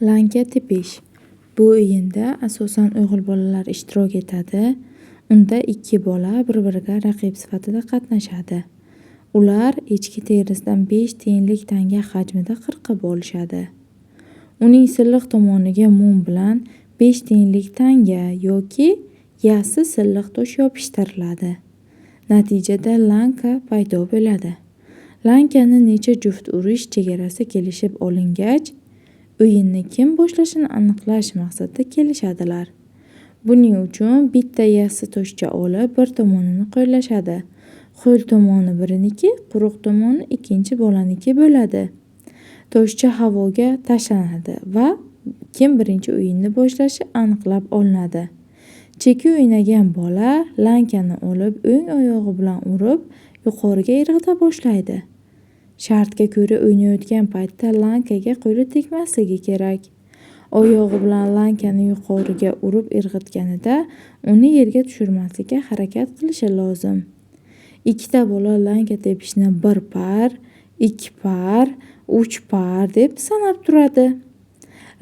Lanka tepish. Bu o'yinda asosan o'g'il bolalar ishtirok etadi. Unda ikki bola bir-biriga raqib sifatida qatnashadi. Ular echki terisidan 5 tiyinlik tanga hajmida qirqib olishadi. Uning silliq tomoniga mum bilan 5 tiyinlik tanga yoki yassi silliq tosh yopishtiriladi. Natijada lanka paydo bo'ladi. Lankani necha juft urish chegarasi kelishib olingach, o'yinni kim boshlashini aniqlash maqsadida kelishadilar. Buning uchun bitta yassi toshcha olib, bir tomonini qo'llashadi. Qo'l tomoni biriniki, quruq tomoni ikkinchi bolaniki bo'ladi. Toshcha havoga tashlanadi va kim birinchi o'yinni boshlashi aniqlab olinadi. Cheki o'ynagan bola lankani olib, o'ng oyog'i bilan urib, yuqoriga irg'ita boshlaydi. Shartga ko'ra o'ynayotgan paytda lankaga qo'li tegmasligi kerak. Oyog'i bilan lankani yuqoriga urib irg'itganida uni yerga tushirmaslikka harakat qilishi lozim. Ikkita bola lanka tepishni 1 par, 2 par, 3 par deb sanab turadi.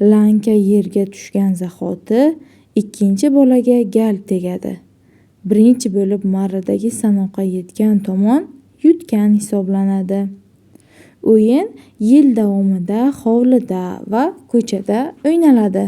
Lanka yerga tushgan zahoti ikkinchi bolaga gal tegadi. Birinchi bo'lib marradagi sanoqqa yetgan tomon yutgan hisoblanadi. O'yin yil davomida hovlida va ko'chada o'ynaladi.